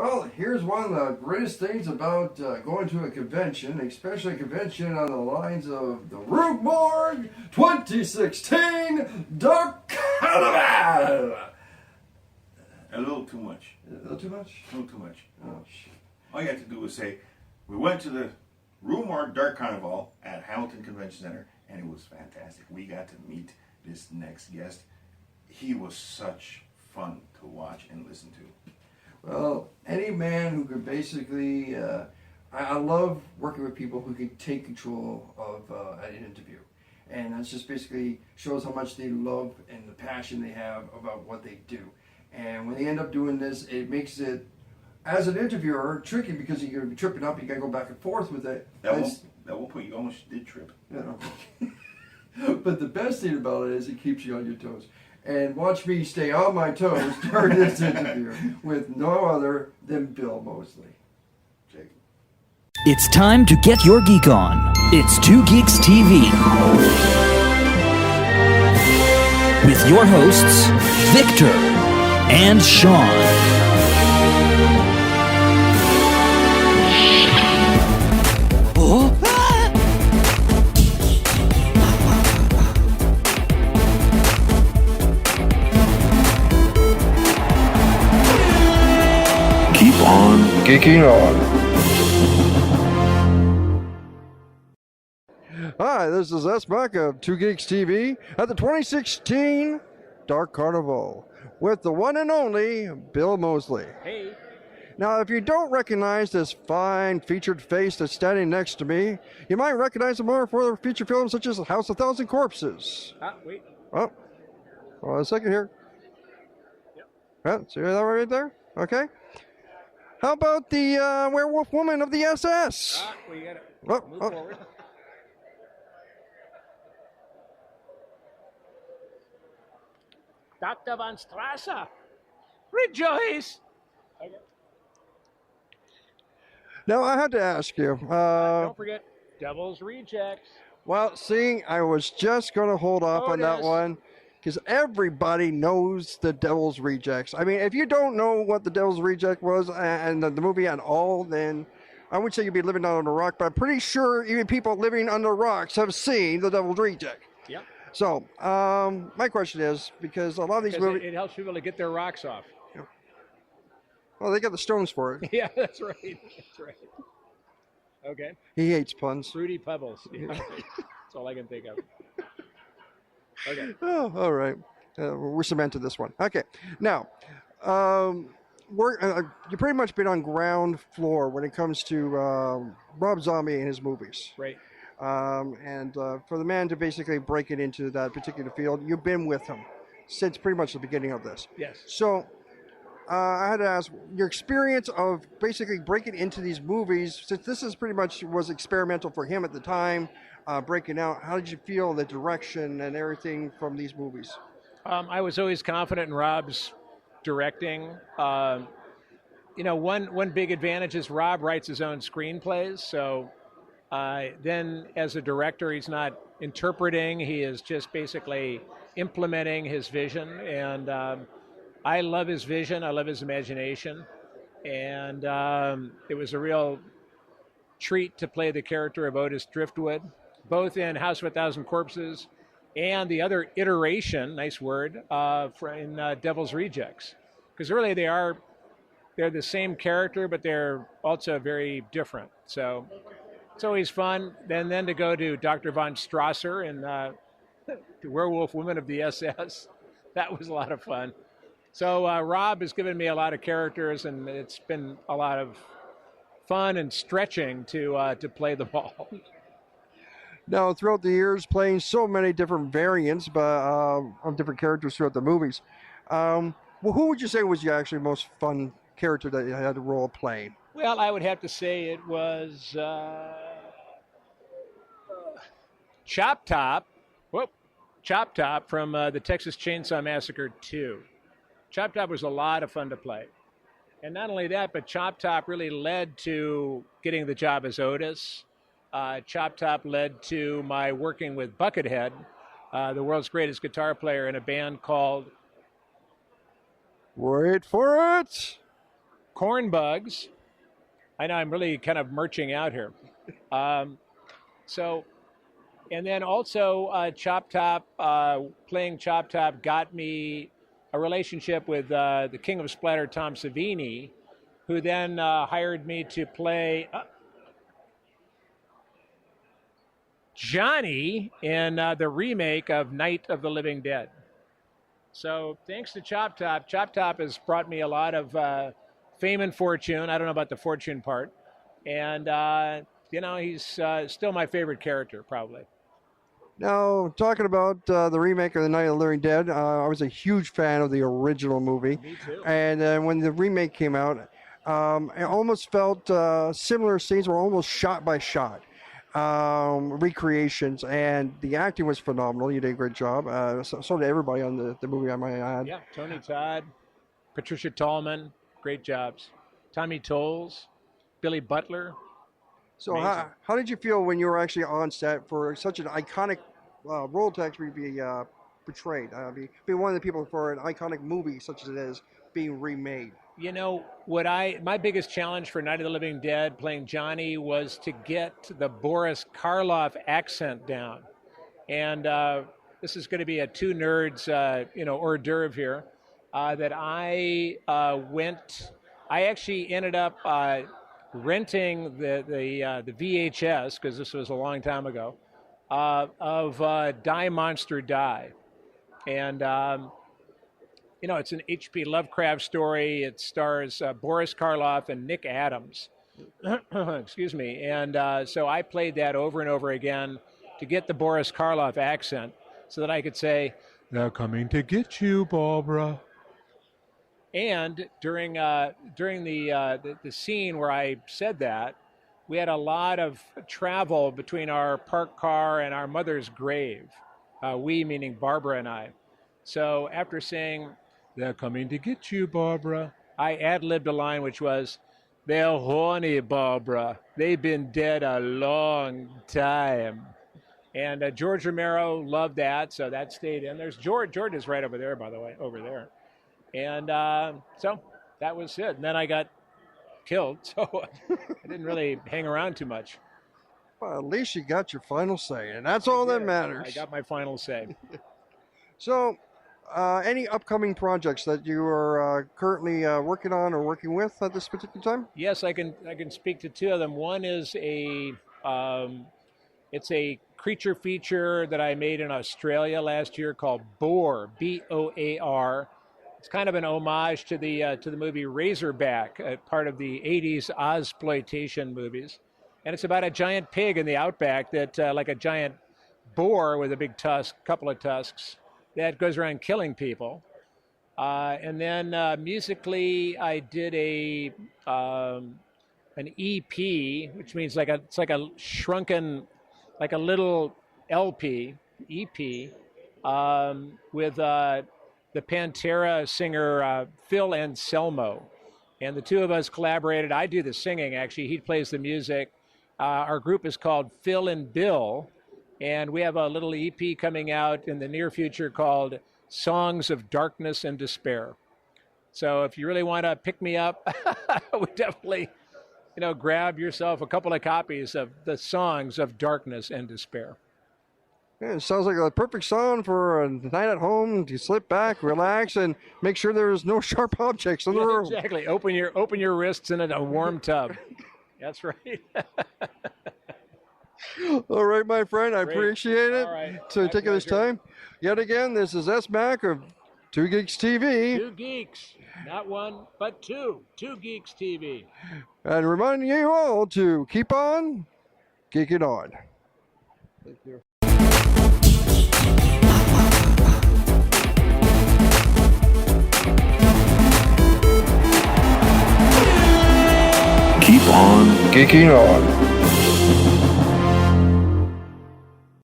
Well, here's one of the greatest things about going to a convention, especially a convention on the lines of the Rue Morgue 2016 Carnival. A little too much. A little too much? A little too much. Oh, shit. All you have to do is say, we went to the Rue Morgue Dark Carnival at Hamilton Convention Center, and it was fantastic. We got to meet this next guest. He was such fun to watch and listen to. Well, any man who could basically, I love working with people who can take control of an interview. And that's just basically shows how much they love and the passion they have about what they do. And when they end up doing this, it makes it, as an interviewer, tricky because you're going to be tripping up. You got to go back and forth with it. At one point, you almost did trip. You know. But the best thing about it is it keeps you on your toes. And watch me stay on my toes during this interview with no other than Bill Moseley. Jake. It's time to get your geek on. It's 2GeeksTV. With your hosts, Victor and Sean. Oh? Keep on geeking on. Hi, this is S. Mac of 2GeeksTV at the 2016 Dark Carnival with the one and only Bill Moseley. Hey. Now, if you don't recognize this fine featured face that's standing next to me, you might recognize him more for the feature films such as House of Thousand Corpses. Wait. Oh, hold on a second here. Yep. Yeah, see that right there? Okay. How about the Werewolf Woman of the SS? We gotta move forward. Dr. von Strasser, rejoice! Okay. Now, I had to ask you. Don't forget, Devil's Rejects. Well, see, I was just going to hold off on that Otis. one because everybody knows the Devil's Rejects. I mean, if you don't know what the Devil's Reject was and the movie at all, then I would say you'd be living on a rock, but I'm pretty sure even people living under rocks have seen the Devil's Reject. Yep. So, my question is, because a lot of these movies... It helps people to get their rocks off. Well, they got the stones for it. Yeah, that's right. That's right. Okay. He hates puns. Fruity Pebbles. Yeah. That's all I can think of. Okay. Oh, all right. We're cemented this one. Okay. Now, you've pretty much been on ground floor when it comes to Rob Zombie and his movies. Right. And for the man to basically break it into that particular field, you've been with him since pretty much the beginning of this. Yes. So I had to ask your experience of basically breaking into these movies, since this is pretty much was experimental for him at the time, breaking out. How did you feel the direction and everything from these movies? I was always confident in Rob's directing. One big advantage is Rob writes his own screenplays, so then as a director, he's not interpreting, he is just basically implementing his vision, and I love his vision, I love his imagination, and it was a real treat to play the character of Otis Driftwood, both in House of a Thousand Corpses and the other iteration, nice word, in Devil's Rejects. Because really they're the same character, but they're also very different. So it's always fun. Then to go to Dr. von Strasser and the Werewolf Woman of the SS, that was a lot of fun. So Rob has given me a lot of characters, and it's been a lot of fun and stretching to play them all. Now, throughout the years, playing so many different variants of different characters throughout the movies, who would you say was your actually most fun character that you had the role of playing? Well, I would have to say it was ChopTop. ChopTop from the Texas Chainsaw Massacre 2. ChopTop was a lot of fun to play. And not only that, but ChopTop really led to getting the job as Otis. ChopTop led to my working with Buckethead, the world's greatest guitar player in a band called... Wait for it! Corn Bugs. I know I'm really kind of merching out here. So, and then also ChopTop, playing ChopTop got me a relationship with the King of Splatter, Tom Savini, who then hired me to play Johnny in the remake of Night of the Living Dead. So thanks to ChopTop, ChopTop has brought me a lot of fame and fortune. I don't know about the fortune part. And, he's still my favorite character, probably. Now, talking about the remake of The Night of the Living Dead, I was a huge fan of the original movie. Me too. And when the remake came out, it almost felt similar scenes were almost shot by shot. Recreations, and the acting was phenomenal. You did a great job. So did everybody on the movie, I might add. Yeah, Tony Todd, Patricia Tallman, great jobs. Tommy Tolles, Billy Butler. So how did you feel when you were actually on set for such an iconic role to actually be portrayed? Be one of the people for an iconic movie such as it is being remade. You know, my biggest challenge for Night of the Living Dead playing Johnny was to get the Boris Karloff accent down. And this is going to be a two nerds, hors d'oeuvre here, that I actually ended up renting the VHS, because this was a long time ago, of Die Monster Die. And it's an H.P. Lovecraft story. It stars Boris Karloff and Nick Adams. Excuse me. And so I played that over and over again to get the Boris Karloff accent so that I could say, "They're coming to get you, Barbara." And during the scene where I said that, we had a lot of travel between our parked car and our mother's grave. We, meaning Barbara and I. So after saying, "They're coming to get you, Barbara," I ad-libbed a line which was, "They're horny, Barbara. They've been dead a long time." And George Romero loved that, so that stayed in. There's George. George is right over there, by the way, over there. And so that was it. And then I got killed, so I didn't really hang around too much. Well, at least you got your final say, and that's all that matters. I got my final say. So, any upcoming projects that you are currently working on or working with at this particular time? Yes, I can speak to two of them. One is it's a creature feature that I made in Australia last year called Boar, B-O-A-R. It's kind of an homage to the movie Razorback, part of the 80s Ozploitation movies. And it's about a giant pig in the outback that, like a giant boar with a big couple of tusks, that goes around killing people. And then musically, I did an EP, which means it's like a shrunken, like a little LP, EP, with the Pantera singer Phil Anselmo. And the two of us collaborated. I do the singing, actually. He plays the music. Our group is called Phil and Bill. And we have a little EP coming out in the near future called Songs of Darkness and Despair. So if you really want to pick me up, I would definitely, grab yourself a couple of copies of the Songs of Darkness and Despair. Yeah, it sounds like a perfect song for a night at home to slip back, relax, and make sure there's no sharp objects in the room. Exactly. Open your wrists in a warm tub. That's right. All right, my friend. I appreciate it. All right. So taking this time. Yet again, this is S. Mac of 2GeeksTV. 2 Geeks. Not one, but two. 2GeeksTV. And reminding you all to keep on geeking on. Thank you. Keep on Geeking on.